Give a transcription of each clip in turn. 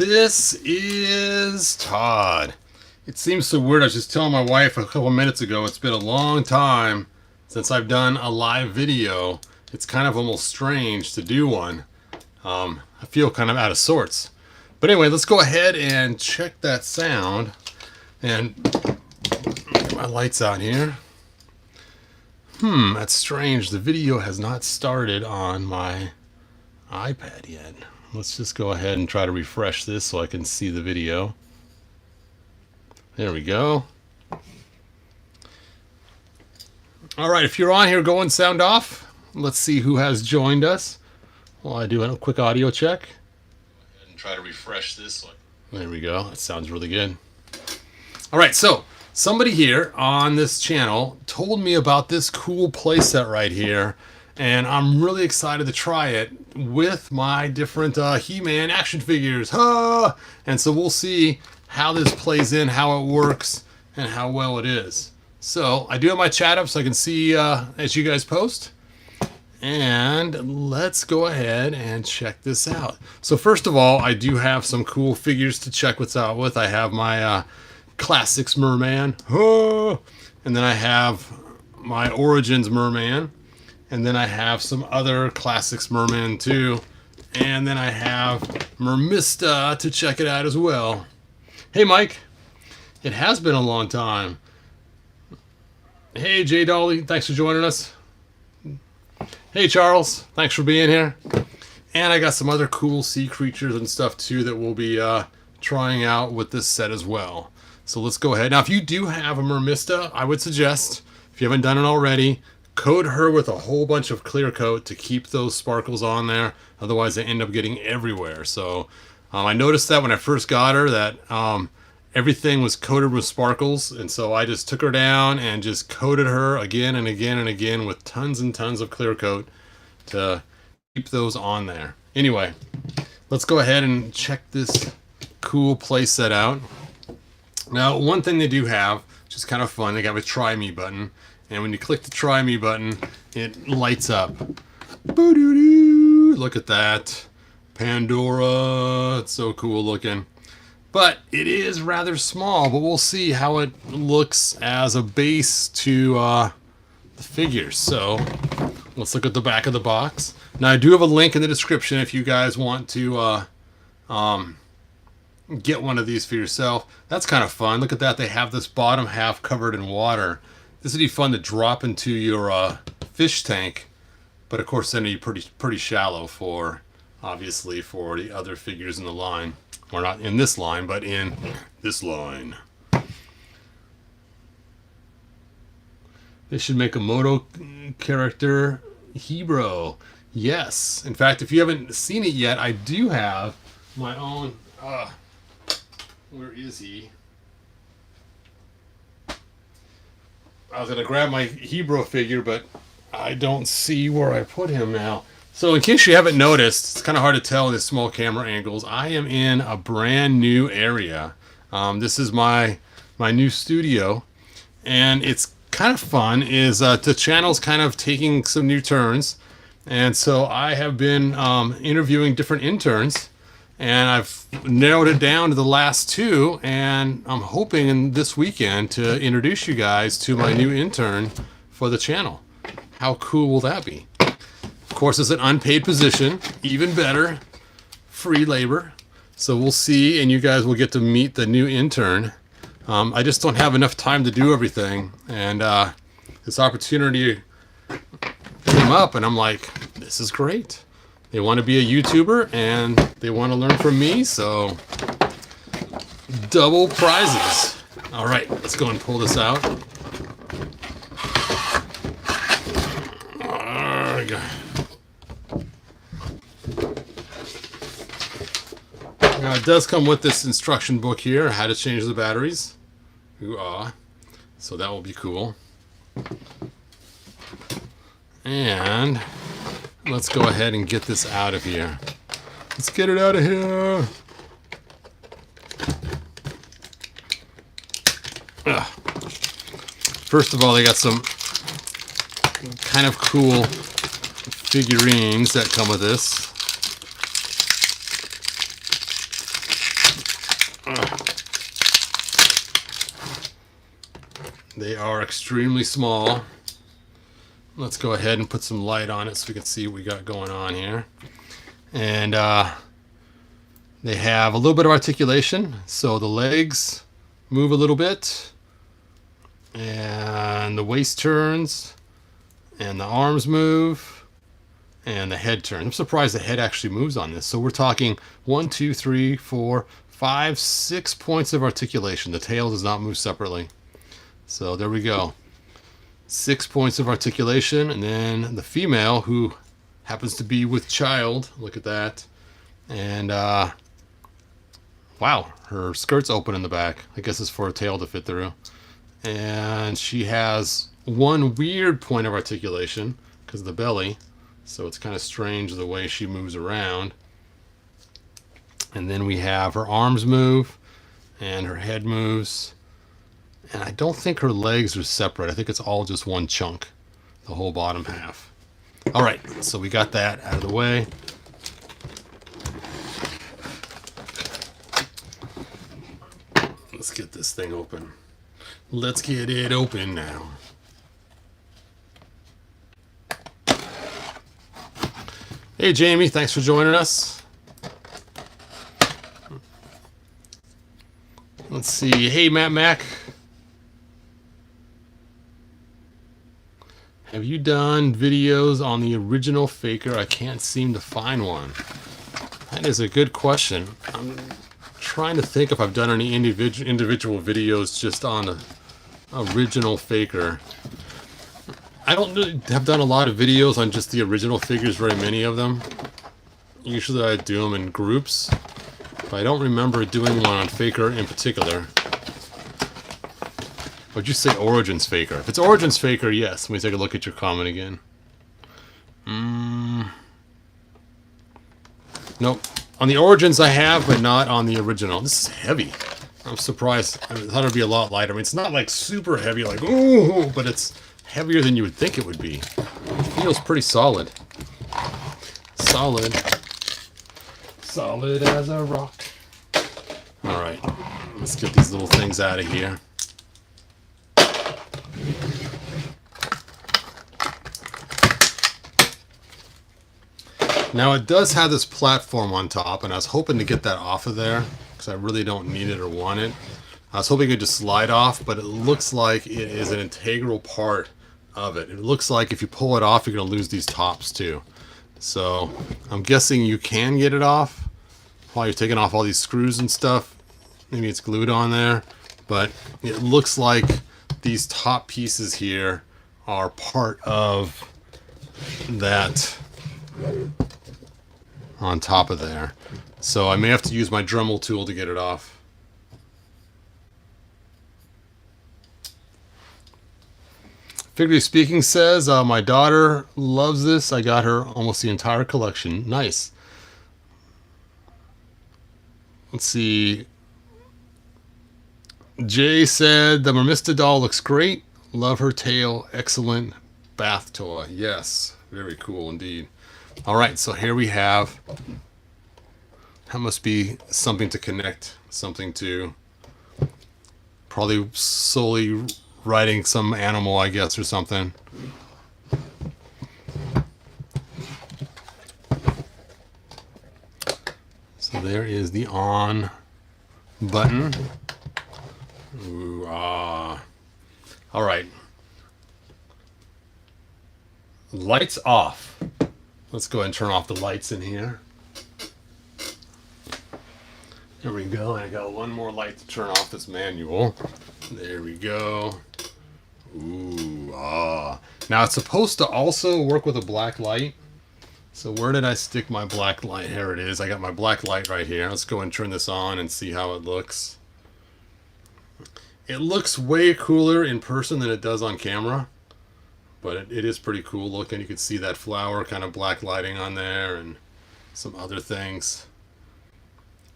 This is Todd. It seems so weird. I was just telling my wife a couple minutes ago, it's been a long time since I've done a live video. It's kind of almost strange to do one. I feel kind of out of sorts. But anyway, let's go ahead and check that sound. And get my lights out here. That's strange. The video has not started on my iPad yet. Let's just go ahead and try to refresh this so I can see the video. There we go. All right, if you're on here, go and sound off. Let's see who has joined us. While I do a quick audio check. Go ahead and try to refresh this. There we go. That sounds really good. All right, so somebody here on this channel told me about this cool playset right here, and I'm really excited to try it with my different He-Man action figures. And so we'll see how this plays in, how it works, and how well it is. So I do have my chat up so I can see as you guys post. And let's go ahead and check this out. So first of all, I do have some cool figures to check what's out with. I have my Classics Merman. And then I have my Origins Merman. And then I have some other Classics Merman too. And then I have Mermista to check it out as well. Hey Mike, it has been a long time. Hey Jay Dolly, thanks for joining us. Hey Charles, thanks for being here. And I got some other cool sea creatures and stuff too that we'll be trying out with this set as well. So let's go ahead. Now if you do have a Mermista, I would suggest, if you haven't done it already, coat her with a whole bunch of clear coat to keep those sparkles on there. Otherwise they end up getting everywhere. So I noticed that when I first got her that everything was coated with sparkles, and so I just took her down and just coated her again and again and again with tons and tons of clear coat to keep those on there. Anyway, let's go ahead and check this cool playset out. Now, one thing they do have, which is kind of fun, they got a try me button, and when you click the try me button, it lights up. Boo-doo-doo. Look at that. Pandora, it's so cool looking. But it is rather small, but we'll see how it looks as a base to the figures. So let's look at the back of the box. Now I do have a link in the description if you guys want to get one of these for yourself. That's kind of fun. Look at that. They have this bottom half covered in water. This would be fun to drop into your fish tank. But of course then you're pretty shallow for, obviously, for the other figures in the line. Or not in this line, but in this line. They should make a Moto character Hebrew. Yes. In fact, if you haven't seen it yet, I do have my own... where is he? I was going to grab my Hebrew figure, but I don't see where I put him now. So in case you haven't noticed, it's kind of hard to tell in the small camera angles. I am in a brand new area. This is my new studio, and it's kind of fun. Is the channel's kind of taking some new turns, and so I have been interviewing different interns, and I've narrowed it down to the last two, and I'm hoping in this weekend to introduce you guys to my new intern for the channel. How cool will that be? Of course, it's an unpaid position, even better, free labor. So we'll see, and you guys will get to meet the new intern. I just don't have enough time to do everything, and this opportunity came up, and I'm like, this is great. They want to be a YouTuber, and they want to learn from me, so double prizes. All right, let's go and pull this out. Now it does come with this instruction book here, how to change the batteries. So that will be cool. And let's go ahead and get this out of here. Let's get it out of here. First of all, they got some kind of cool figurines that come with this. They are extremely small. Let's go ahead and put some light on it so we can see what we got going on here. And they have a little bit of articulation, so the legs move a little bit, and the waist turns, and the arms move, and the head turns. I'm surprised the head actually moves on this. So we're talking 1, 2, 3, 4, 5, 6 points of articulation. The tail does not move separately. So there we go. 6 points of articulation, and then the female, who happens to be with child, look at that. And wow, her skirt's open in the back. I guess it's for a tail to fit through. And she has one weird point of articulation because of the belly, so it's kind of strange the way she moves around. And then we have her arms move and her head moves, and I don't think her legs are separate. I think it's all just one chunk, the whole bottom half. All right, so we got that out of the way. Let's get this thing open. Let's get it open now. Hey Jamie, thanks for joining us. Let's see. Hey Matt Mac. Have you done videos on the original Faker? I can't seem to find one. That is a good question. I'm trying to think if I've done any individual videos just on the original Faker. I don't really have done a lot of videos on just the original figures, very many of them. Usually I do them in groups, but I don't remember doing one on Faker in particular. Would you say Origins Faker? If it's Origins Faker, yes. Let me take a look at your comment again. Nope. On the Origins I have, but not on the original. This is heavy. I'm surprised. I thought it would be a lot lighter. I mean, it's not like super heavy, like, ooh, but it's heavier than you would think it would be. It feels pretty solid. Solid. Solid as a rock. All right. Let's get these little things out of here. Now it does have this platform on top, and I was hoping to get that off of there because I really don't need it or want it. I was hoping it could just slide off, but it looks like it is an integral part of it. It looks like if you pull it off, you're going to lose these tops too. So I'm guessing you can get it off while you're taking off all these screws and stuff. Maybe it's glued on there, but it looks like these top pieces here are part of that on top of there. So I may have to use my Dremel tool to get it off. Figuratively Speaking says, my daughter loves this. I got her almost the entire collection. Nice. Let's see. Jay said, the Mermista doll looks great. Love her tail. Excellent bath toy. Yes. Very cool indeed. All right, so here we have, that must be something to connect, something to, probably solely riding some animal, I guess, or something. So there is the on button. Ooh, ah. All right. Lights off. Let's go ahead and turn off the lights in here. There we go. And I got one more light to turn off this manual. There we go. Ooh, ah. Now it's supposed to also work with a black light. So where did I stick my black light? Here it is. I got my black light right here. Let's go and turn this on and see how it looks. It looks way cooler in person than it does on camera. But it is pretty cool looking. You can see that flower kind of black lighting on there and some other things.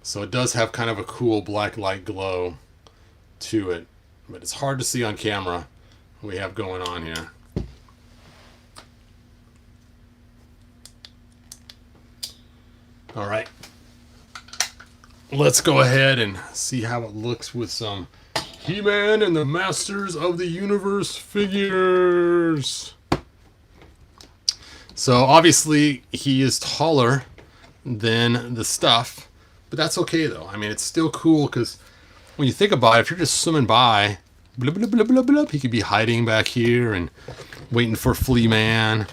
So it does have kind of a cool black light glow to it. But it's hard to see on camera what we have going on here. All right. let's go ahead and see how it looks with some He-Man and the Masters of the Universe figures. So obviously he is taller than the stuff, but that's okay though. I mean, it's still cool because when you think about it, if you're just swimming by, blub, blub, blub, blub, blub, he could be hiding back here and waiting for Flea Man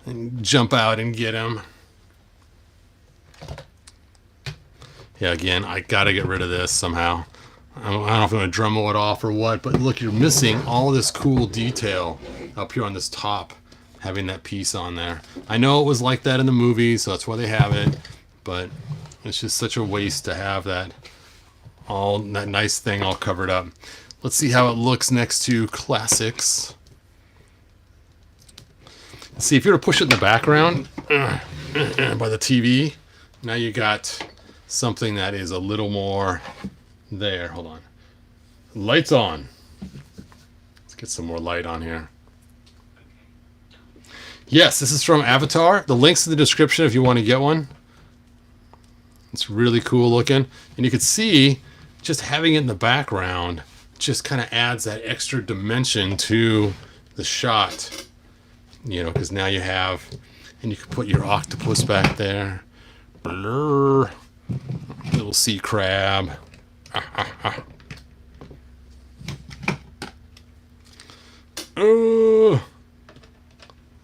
and jump out and get him. Yeah, again, I gotta get rid of this somehow. I don't know if I'm gonna Dremel it off or what, but look, you're missing all this cool detail up here on this top, having that piece on there. I know it was like that in the movie, so that's why they have it, but it's just such a waste to have that nice thing all covered up. Let's see how it looks next to Classics. See, if you were to push it in the background by the TV, now you got something that is a little more there. Hold on. Lights on. Let's get some more light on here. Yes, this is from Avatar. The link's in the description if you want to get one. It's really cool looking. And you can see just having it in the background just kind of adds that extra dimension to the shot. You know, because now you have, and you can put your octopus back there. Blur. Little sea crab. Oh,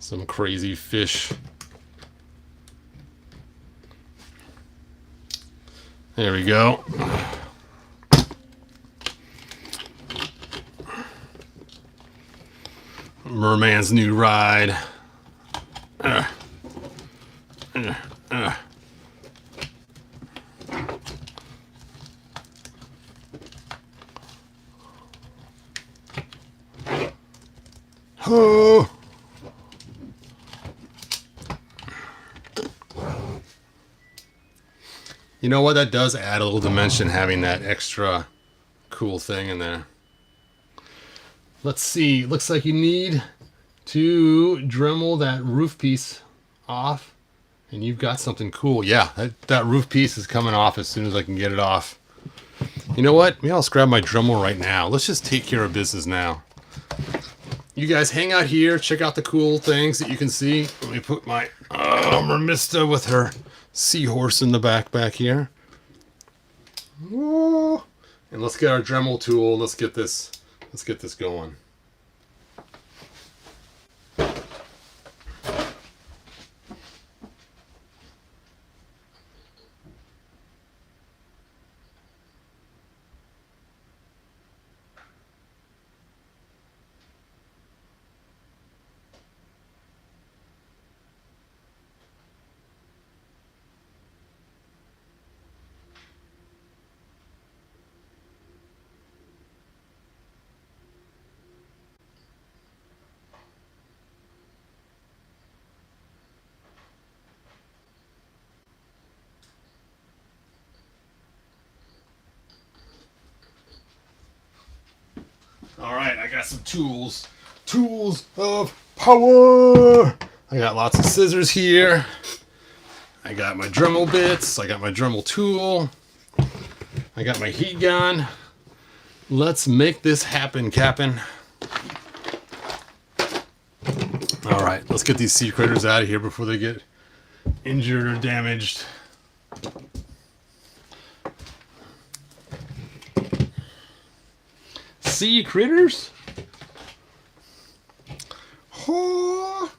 some crazy fish. There we go. Merman's new ride. Oh. You know what? That does add a little dimension having that extra cool thing in there. Let's see. Looks like you need to Dremel that roof piece off, and you've got something cool. Yeah, that roof piece is coming off as soon as I can get it off. You know what? Maybe I'll grab my Dremel right now. Let's just take care of business now. You guys hang out here. Check out the cool things that you can see. Let me put my Mermista with her seahorse in the back here. Whoa. And let's get our Dremel tool. Let's get this going. All right, I got some tools. Tools of power. I got lots of scissors here. I got my Dremel bits. I got my Dremel tool. I got my heat gun. Let's make this happen, Cap'n. All right, let's get these sea critters out of here before they get injured or damaged. Sea critters? Oh.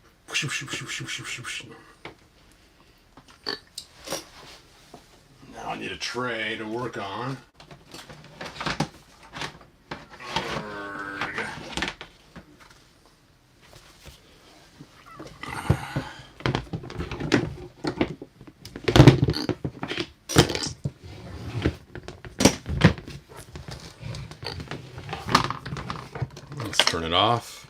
Now I need a tray to work on. Turn it off.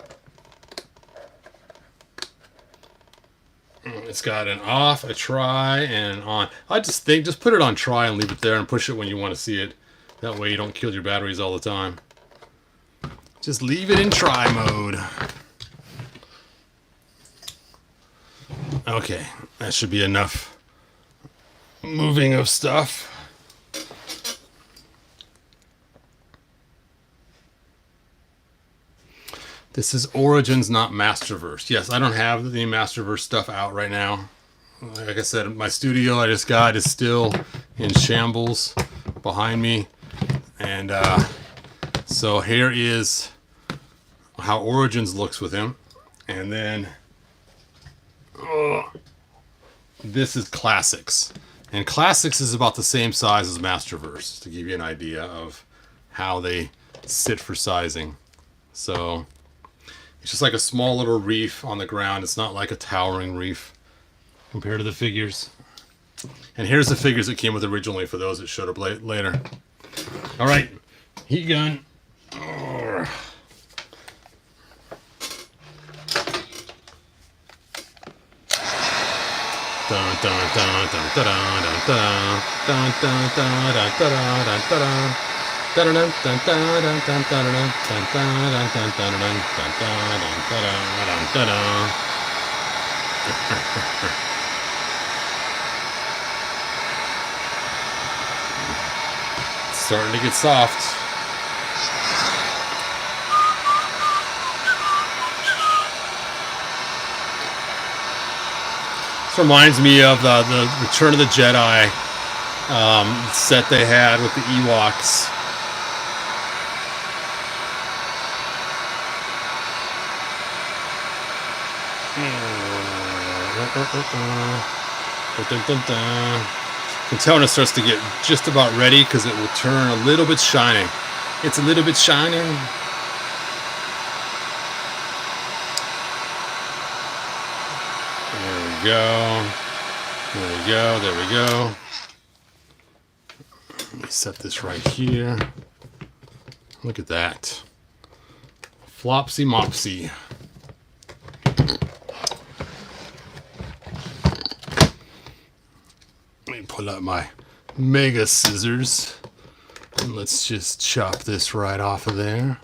It's got an off, a try, and an on. I just think just put it on try and leave it there and push it when you want to see it. That way you don't kill your batteries all the time. Just leave it in try mode. Okay, that should be enough moving of stuff. This is Origins, not Masterverse. Yes, I don't have any Masterverse stuff out right now. Like I said, my studio I just got is still in shambles behind me. And so here is how Origins looks with him. And then this is Classics. And Classics is about the same size as Masterverse, to give you an idea of how they sit for sizing. So it's just like a small little reef on the ground. It's not like a towering reef compared to the figures. And here's the figures that came with originally for those that showed up later. All right, heat gun. Dun, dun, dun, dun, dun, dun, dun, dun, dun, dun, dun, dun, dun. Starting to get soft. This reminds me of the Return of the Jedi set they had with the Ewoks. You can tell when it starts to get just about ready because it will turn a little bit shiny. It's a little bit shiny. There we go. There we go. There we go. Let me set this right here. Look at that. Flopsy mopsy. Let me pull out my mega scissors and let's just chop this right off of there.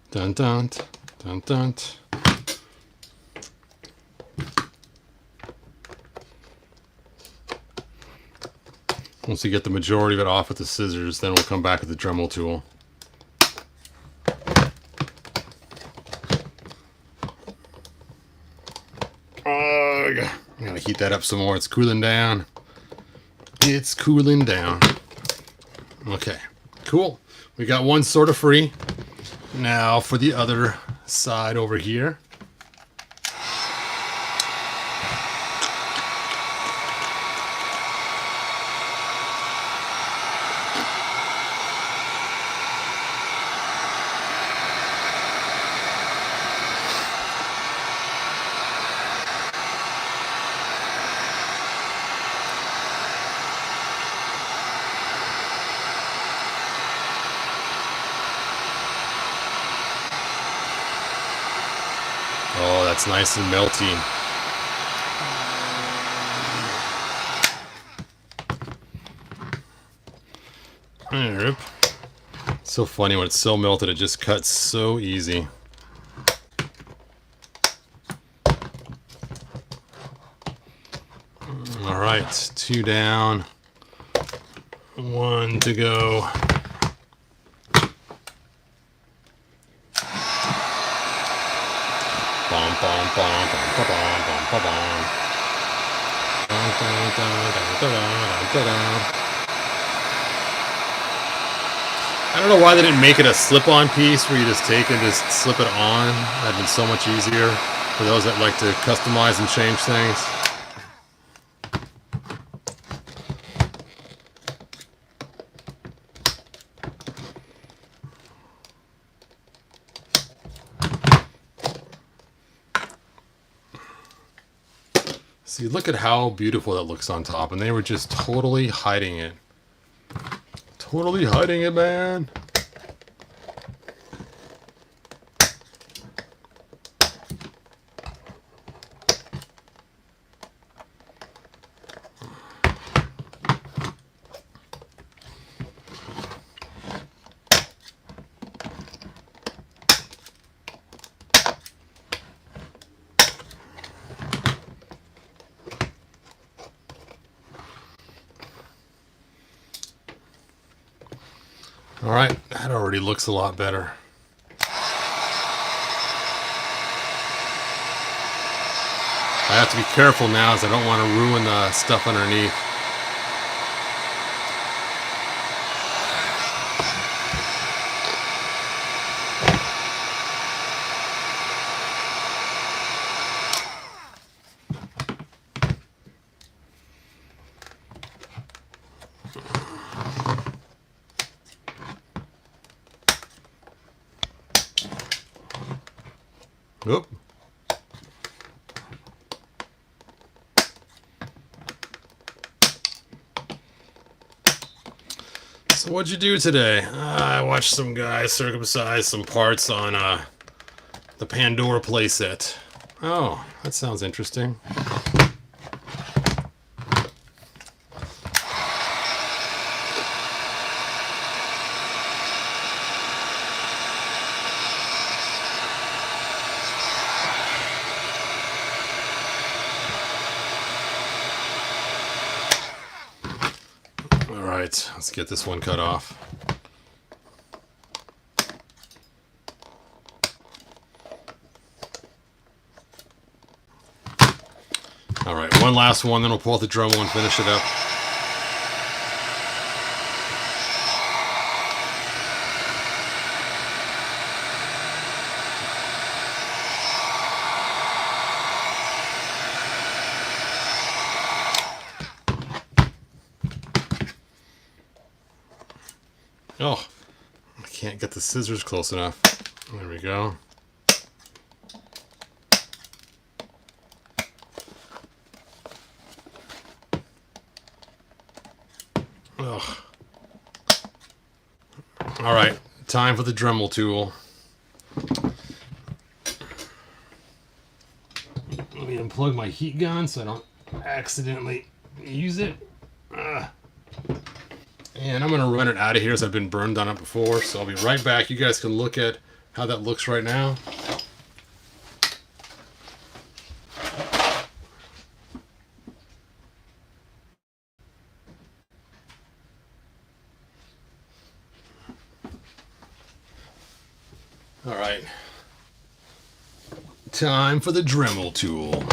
Dun dun dun dun. Once you get the majority of it off with the scissors, then we'll come back with the Dremel tool. I gotta heat that up some more. It's cooling down. It's cooling down. Okay, cool. We got one sort of free. Now for the other side over here. Oh, that's nice and melty. Yep. So funny when it's so melted, it just cuts so easy. All right, 2 down, 1 to go. Bom, bom, bom, bom, bom, bom, bom, bom. Dun, dun, dun, dun, dun, dun, dun. I don't know why they didn't make it a slip-on piece where you just take and just slip it on. That'd been so much easier for those that like to customize and change things. See, look at how beautiful that looks on top, and they were just totally hiding it. Totally hiding it, man. Alright, that already looks a lot better. I have to be careful now as I don't want to ruin the stuff underneath. Oop. So what'd you do today? I watched some guy circumcise some parts on the Pandora playset. Oh, that sounds interesting. Alright, let's get this one cut off. Alright, one last one, then we'll pull out the Dremel and finish it up. Oh, I can't get the scissors close enough. There we go. Ugh. All right, time for the Dremel tool. Let me unplug my heat gun so I don't accidentally use it. And I'm going to run it out of here as I've been burned on it before. So I'll be right back. You guys can look at how that looks right now. All right. Time for the Dremel tool.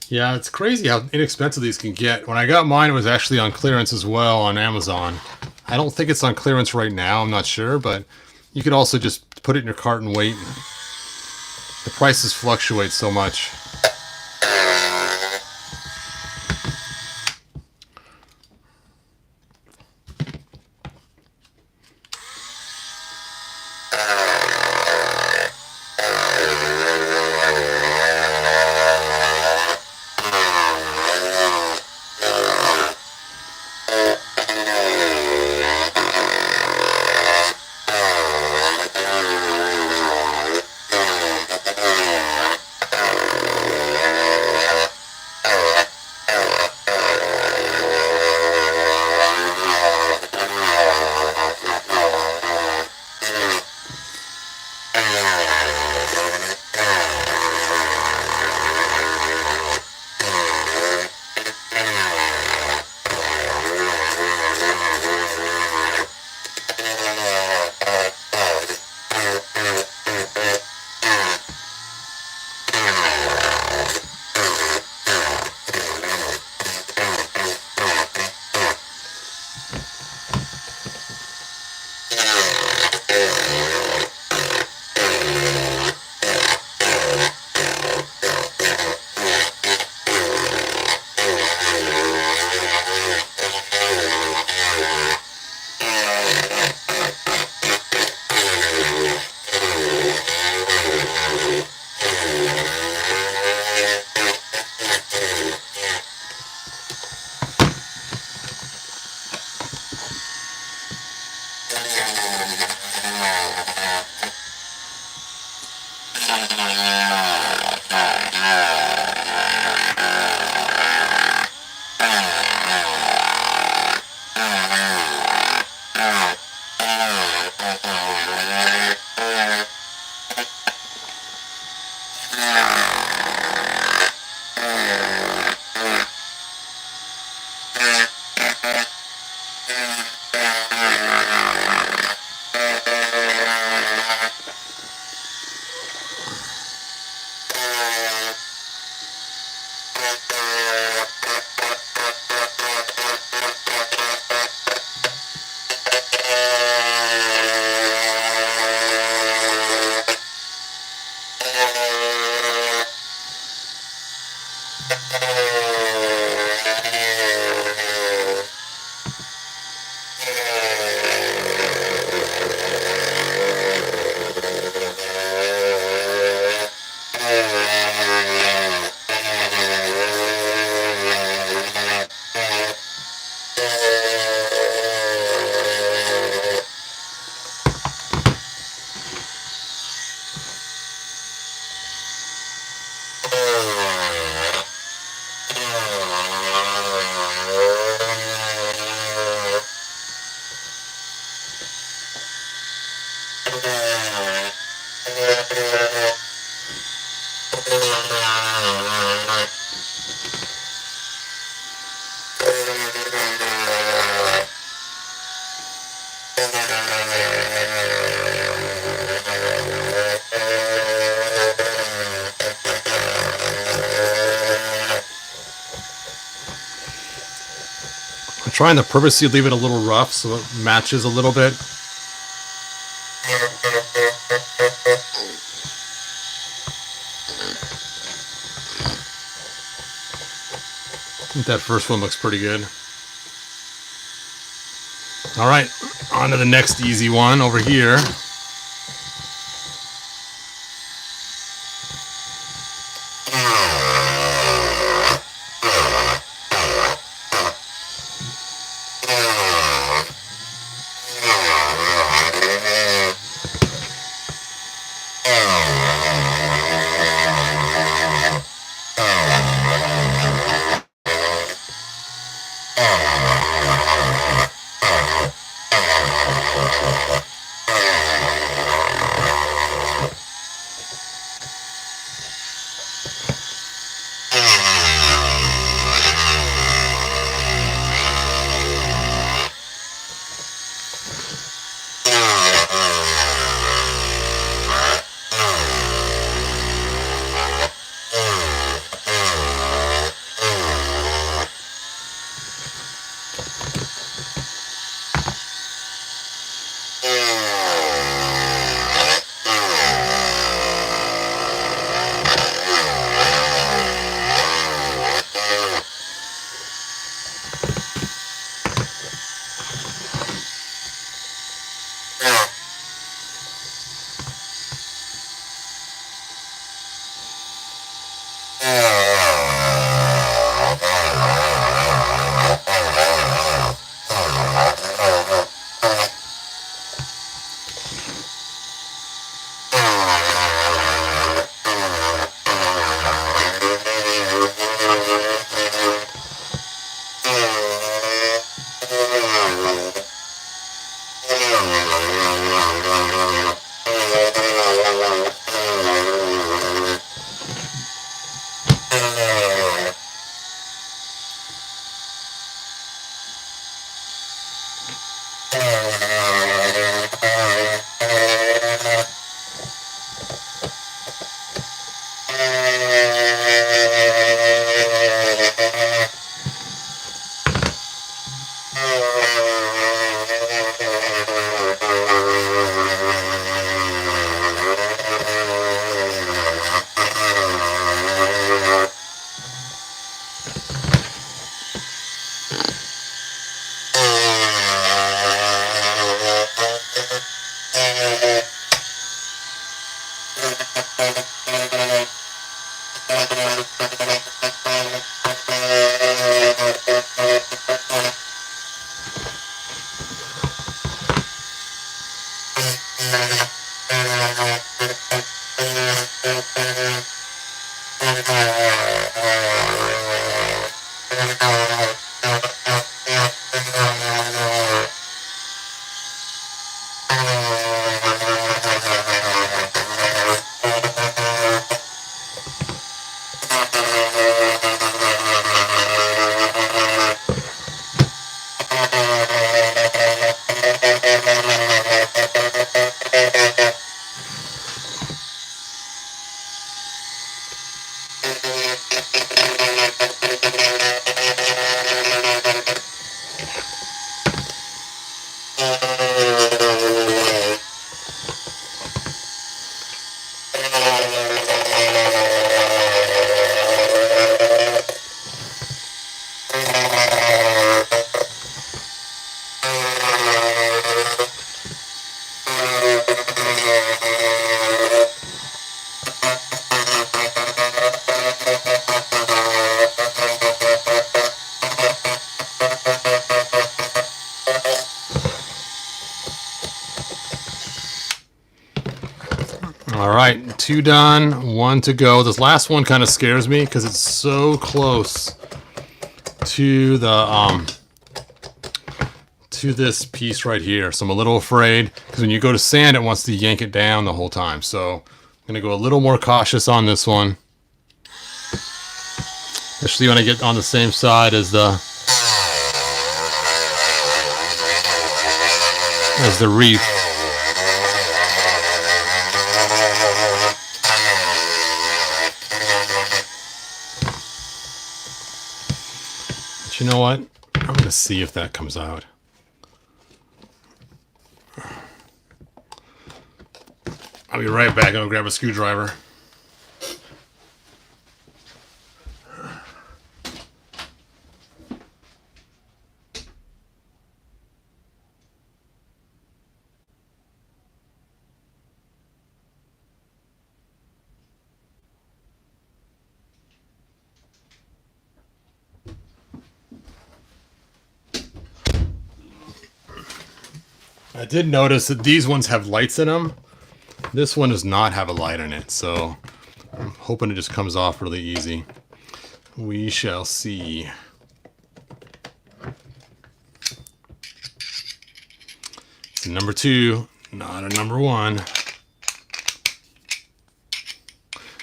Yeah, it's crazy how inexpensive these can get. When I got mine, it was actually on clearance as well on Amazon. I don't think it's on clearance right now. I'm not sure, but you could also just put it in your cart and wait. The prices fluctuate so much. trying to purposely leave it a little rough so it matches a little bit. I think that first one looks pretty good. All right, on to the next easy one over here. All right, 2 done, 1 to go. This last one kind of scares me because it's so close to the to this piece right here. So I'm a little afraid because when you go to sand, it wants to yank it down the whole time. So I'm gonna go a little more cautious on this one, especially when I get on the same side as the Reef. But you know what? I'm gonna see if that comes out. I'll be right back. I'll grab a screwdriver. I did notice that these ones have lights in them. This one does not have a light in it, so I'm hoping it just comes off really easy. We shall see. It's a number 2, not a number 1.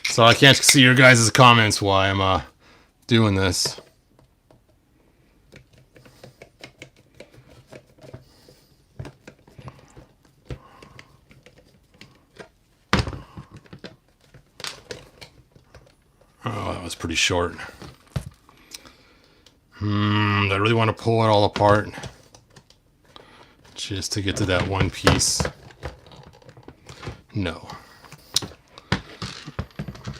So I can't see your guys' comments while I'm doing this. Oh, that was pretty short. Do I really want to pull it all apart just to get to that one piece? No.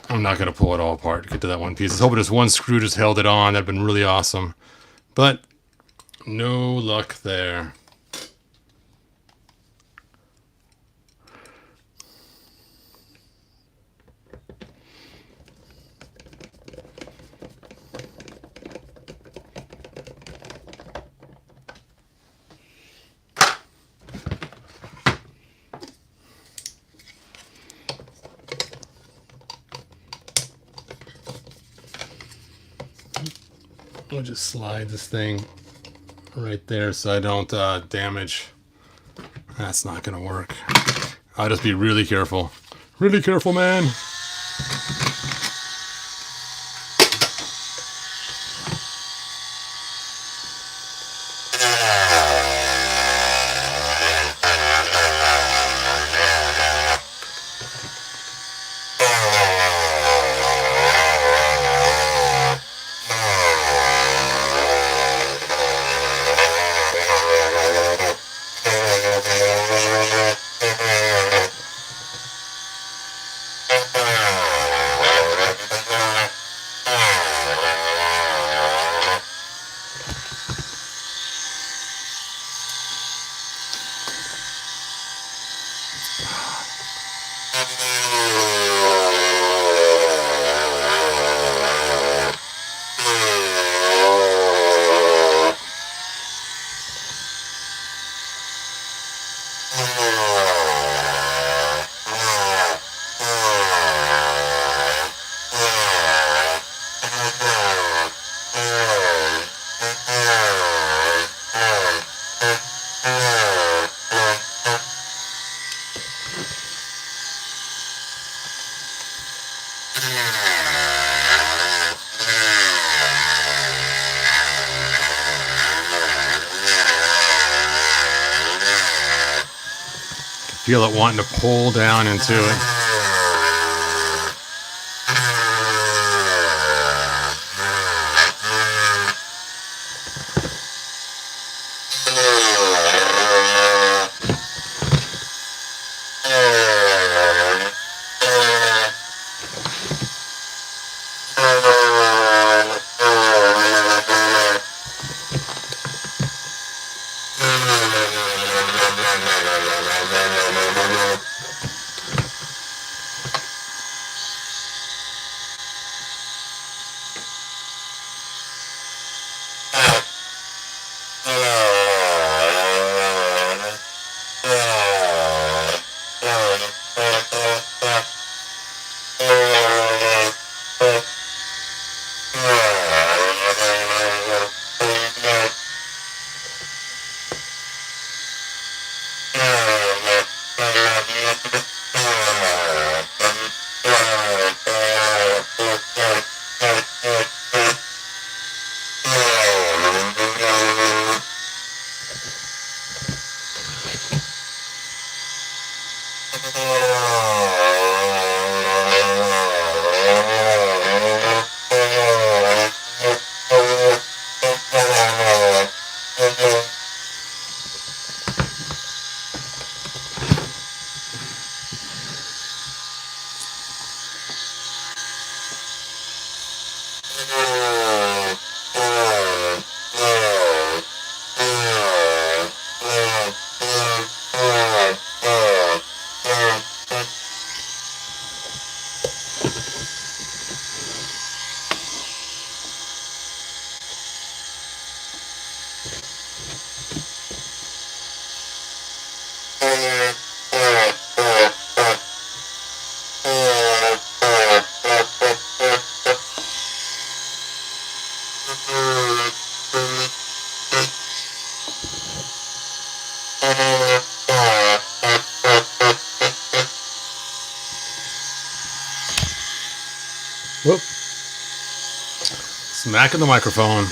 I'm not going to pull it all apart to get to that one piece. I was hoping this one screw just held it on. That'd been really awesome. But no luck there. We'll just slide this thing right there so I don't damage. That's not gonna work. I'll just be really careful. Really careful, man. Feel it wanting to pull down into it. Whoop. Smacking the microphone.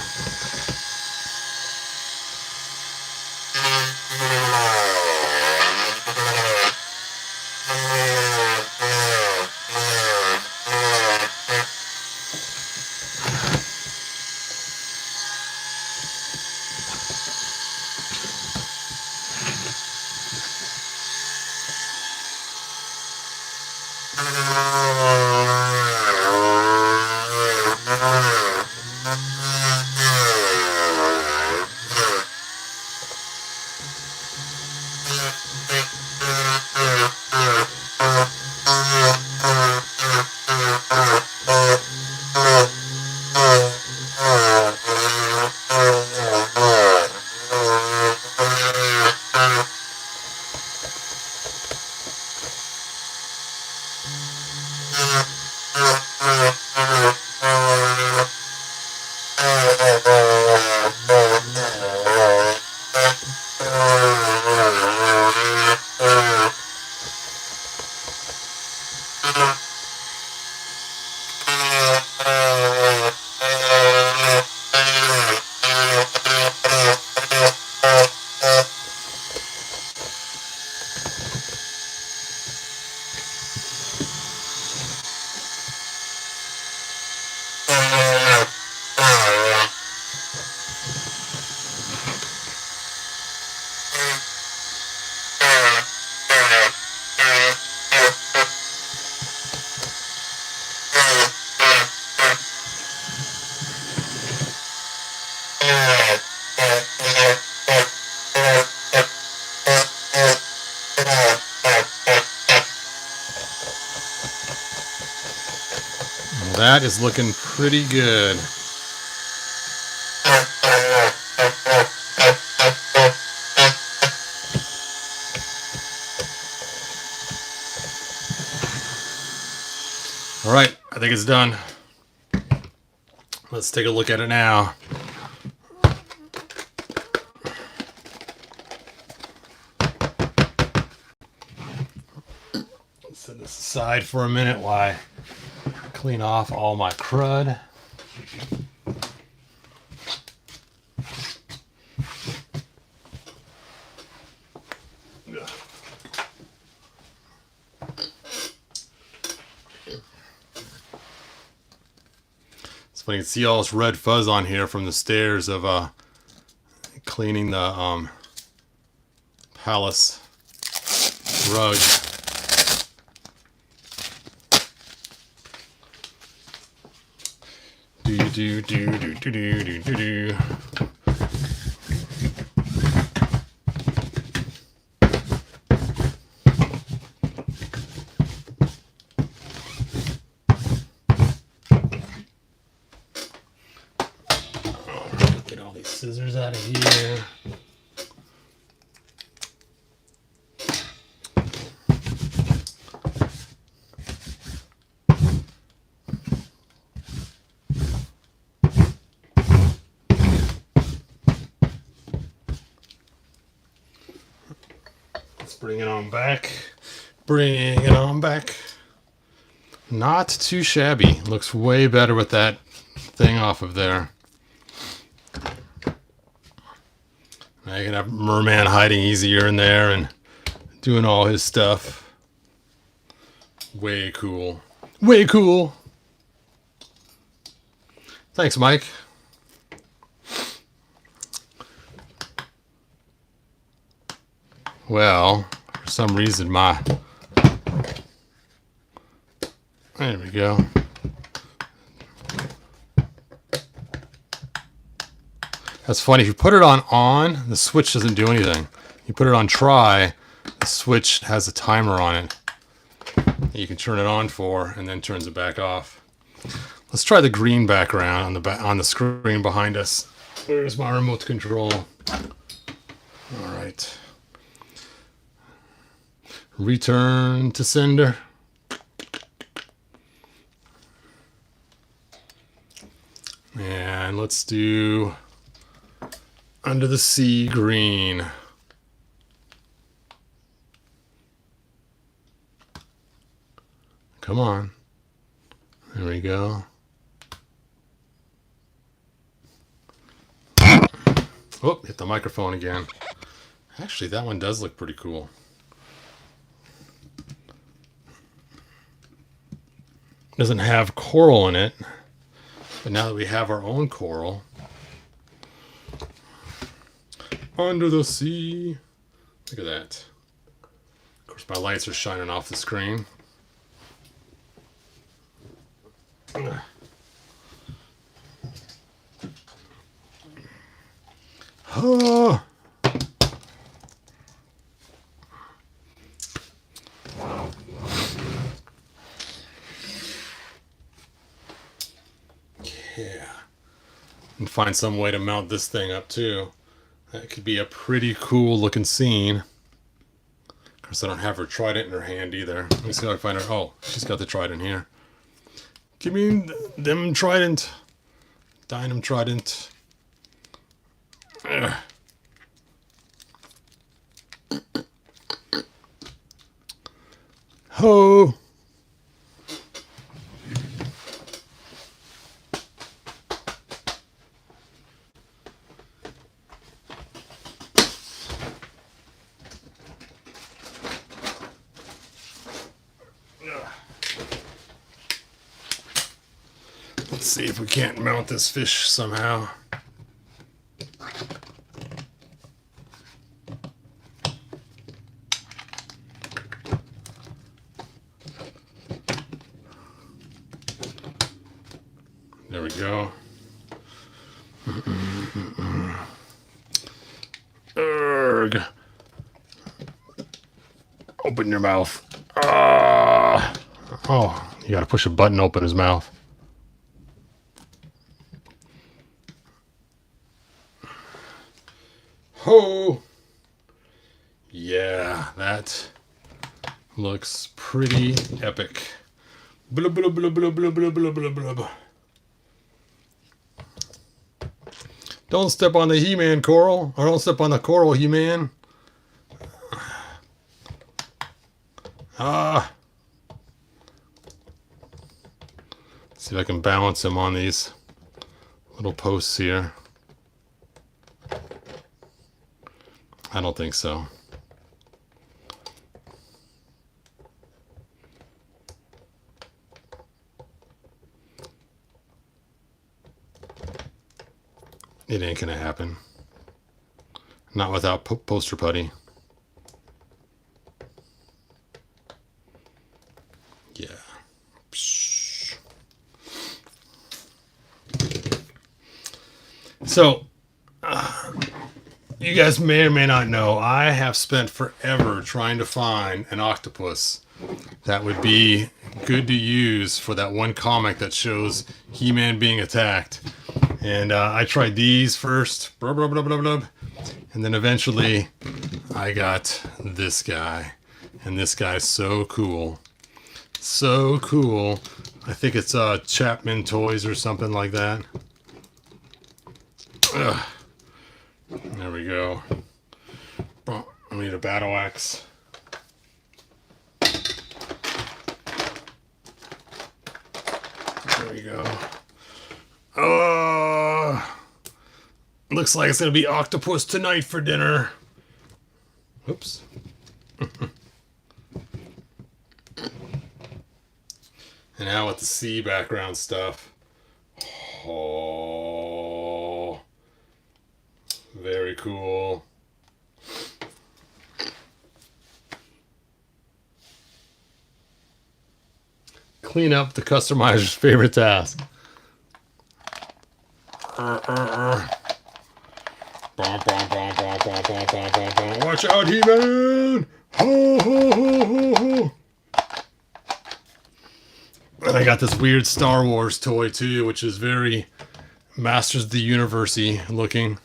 That is looking pretty good. All right, I think it's done. Let's take a look at it now. Let's set this aside for a minute while I clean off all my crud. It's funny, you can see all this red fuzz on here from the stairs of cleaning the palace rug. Do. Get all these scissors out of here. Bring it on back. Bring it on back. Not too shabby. Looks way better with that thing off of there. Now you can have Merman hiding easier in there and doing all his stuff. Way cool. Way cool. Thanks, Mike. Well, for some reason there we go. That's funny. If you put it on, the switch doesn't do anything. You put it on try, the switch has a timer on it that you can turn it on for, and then turns it back off. Let's try the green background on the screen behind us. Where's my remote control? All right. Return to sender. And let's do under the sea green. Come on. There we go. Oh, hit the microphone again. Actually, that one does look pretty cool. Doesn't have coral in it, but now that we have our own coral, under the sea. Look at that. Of course, my lights are shining off the screen. Oh. Yeah. And find some way to mount this thing up too. That could be a pretty cool looking scene. Of course, I don't have her trident in her hand either. Let me see if I can find her. Oh, she's got the trident here. Give me them trident. Dynam trident. Ugh. Ho! Let's see if we can't mount this fish somehow. There we go. Urgh. Open your mouth. Oh, you gotta push a button to open his mouth. Ho! Yeah, that looks pretty epic. Blub, blub, blub, blub, blub, blub, blub, blub, blub. Don't step on the He-Man coral, or don't step on the coral, He-Man. See if I can balance him on these little posts here. I don't think so. It ain't gonna happen. Not without poster putty. Yeah. Psh. So, you guys may or may not know, I have spent forever trying to find an octopus that would be good to use for that one comic that shows He-Man being attacked. And I tried these first, blah, blah, blah, blah, blah. And then eventually I got this guy. And this guy's so cool. So cool. I think it's Chapman Toys or something like that. Ugh. There we go. Oh, I need a battle axe. There we go. Looks like it's gonna be octopus tonight for dinner. Oops. And now with the sea background stuff. Oh, very cool. Clean up the customizer's favorite task. Watch out, He-Man! Ho, ho, ho, ho, ho. And I got this weird Star Wars toy too, which is very Masters of the Universe-y looking.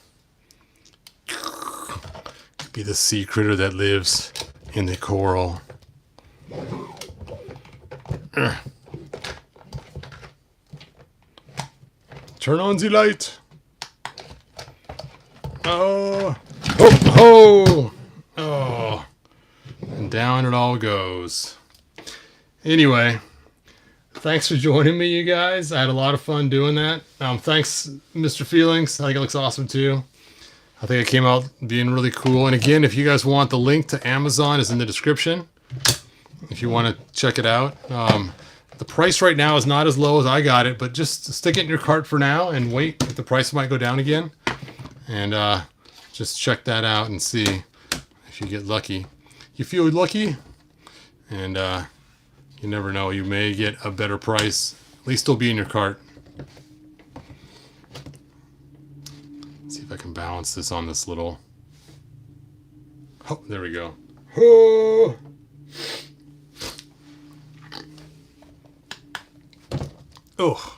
Could be the sea critter that lives in the coral. Turn on the light. Oh. Oh. Oh. Oh. And down it all goes. Anyway, thanks for joining me, you guys. I had a lot of fun doing that. Thanks, Mr. Feelings. I think it looks awesome, too. I think it came out being really cool. And again, if you guys want, the link to Amazon is in the description. If you want to check it out. The price right now is not as low as I got it, but just stick it in your cart for now and wait. The price might go down again. And just check that out and see if you get lucky. You feel lucky, and you never know. You may get a better price. At least it'll be in your cart. Let's see if I can balance this on this little... Oh, there we go. Oh! Oh.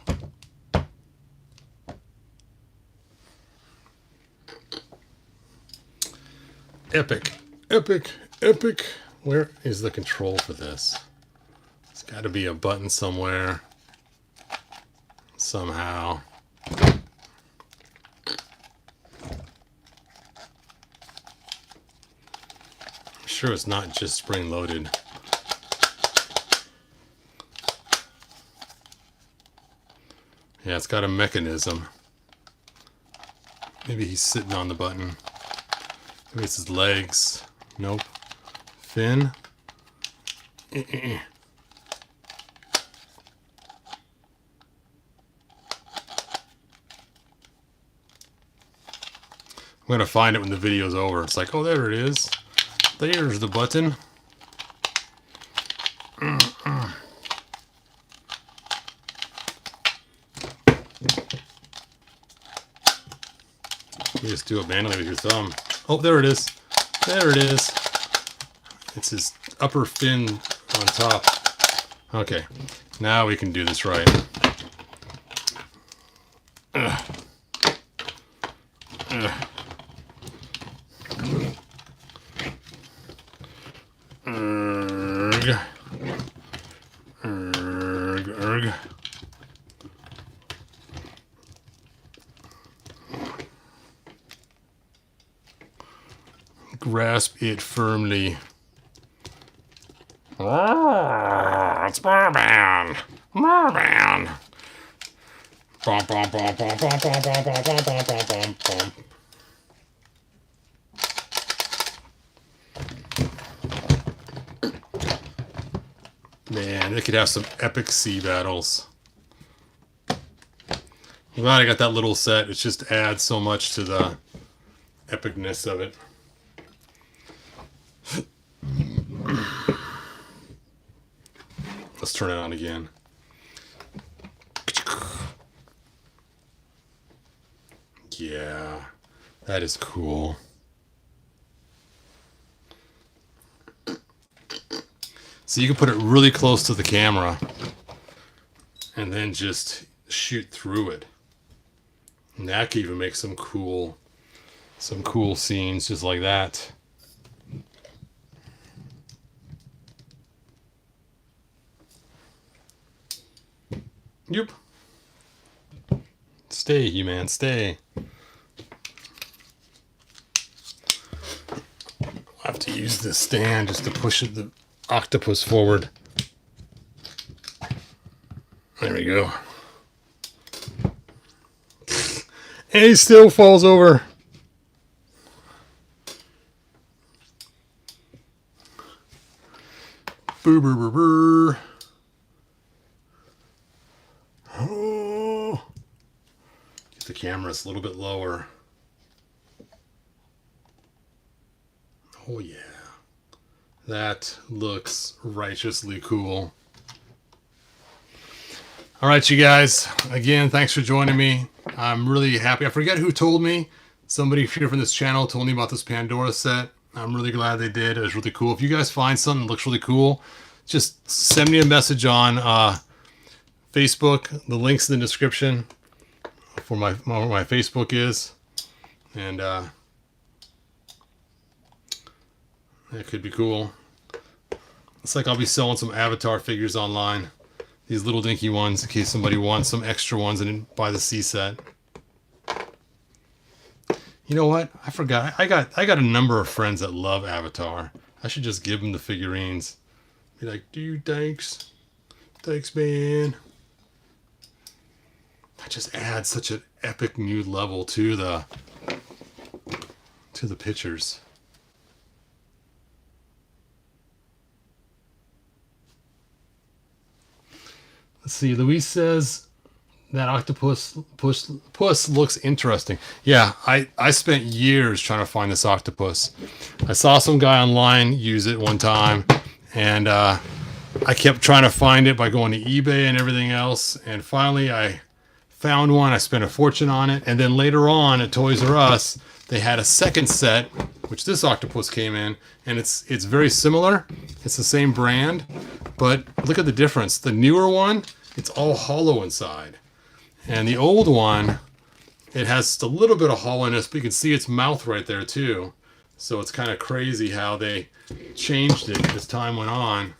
Epic. Epic. Epic. Where is the control for this? There's got to be a button somewhere. Somehow. I'm sure it's not just spring loaded. Yeah, it's got a mechanism. Maybe he's sitting on the button. Maybe it's his legs. Nope. Fin. I'm going to find it when the video's over. It's like, oh, there it is. There's the button. You just do it manually with your thumb. Oh, there it is. There it is. It's his upper fin on top. Okay, now we can do this right. Ugh. Ugh. Erg. Erg. Erg. Grasp it firmly. Oh, it's Merman! Merman! Bum, bum, bum, bum, bum, bum, bum, bum, bum, bum, bum, bum. Man, they could have some epic sea battles. I'm glad I got that little set. It just adds so much to the epicness of it. Let's turn it on again. Yeah, that is cool. So you can put it really close to the camera and then just shoot through it. And that could even make some cool scenes just like that. Yep. Stay, you man, stay. I'll have to use this stand just to push the octopus forward. There we go. And he still falls over. Boo, boo, boo, boo. Oh. Get the camera a little bit lower. Oh yeah. That looks righteously cool. All right, you guys. Again, thanks for joining me. I'm really happy. I forget who told me. Somebody here from this channel told me about this Pandora set. I'm really glad they did. It was really cool. If you guys find something that looks really cool, just send me a message on Facebook. The link's in the description for my Facebook is. And that could be cool. Looks like I'll be selling some Avatar figures online. These little dinky ones in case somebody wants some extra ones and didn't buy the C set. You know what? I forgot. I got a number of friends that love Avatar. I should just give them the figurines. Be like, dude, thanks. Thanks, man. That just adds such an epic new level to the pictures. Let's see. Luis says that octopus puss looks interesting. Yeah, I spent years trying to find this octopus. I saw some guy online use it one time, and I kept trying to find it by going to eBay and everything else. And finally, I found one. I spent a fortune on it. And then later on at Toys R Us, they had a second set, which this octopus came in, and it's very similar. It's the same brand, but look at the difference. The newer one, it's all hollow inside. And the old one, it has just a little bit of hollowness, but you can see its mouth right there too. So it's kind of crazy how they changed it as time went on,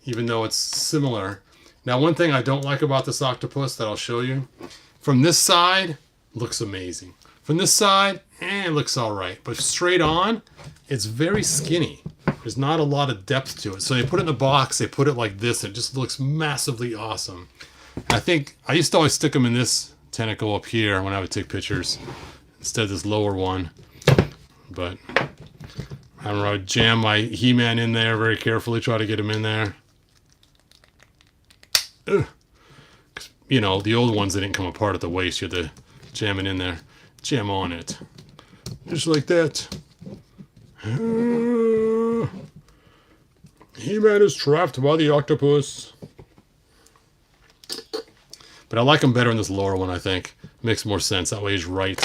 even though it's similar. Now, one thing I don't like about this octopus that I'll show you, from this side, looks amazing. From this side, it looks all right. But straight on, it's very skinny. There's not a lot of depth to it. So they put it in a box, they put it like this, and it just looks massively awesome. I think I used to always stick them in this tentacle up here when I would take pictures instead of this lower one. But I don't know, I would jam my He-Man in there very carefully, try to get him in there. Ugh. You know, the old ones, they didn't come apart at the waist. You had to jam it in there. Jam on it. Just like that. He-Man is trapped by the octopus. But I like him better in this lower one, I think. Makes more sense. That way he's right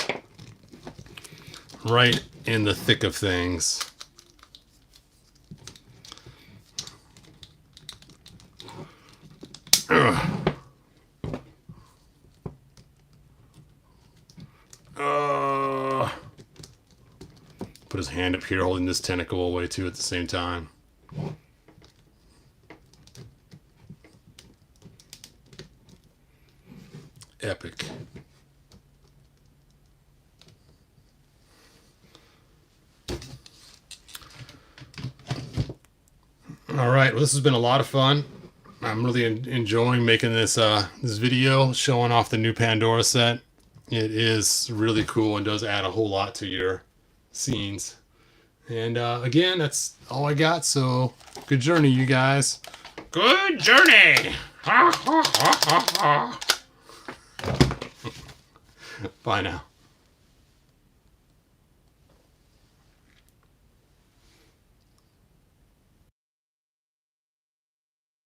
in the thick of things. Put his hand up here holding this tentacle away too at the same time. Epic. All right, well, this has been a lot of fun. I'm really enjoying making this this video showing off the new Pandora set. It is really cool and does add a whole lot to your scenes. And again, that's all I got. So good journey, you guys. Good journey. Bye now.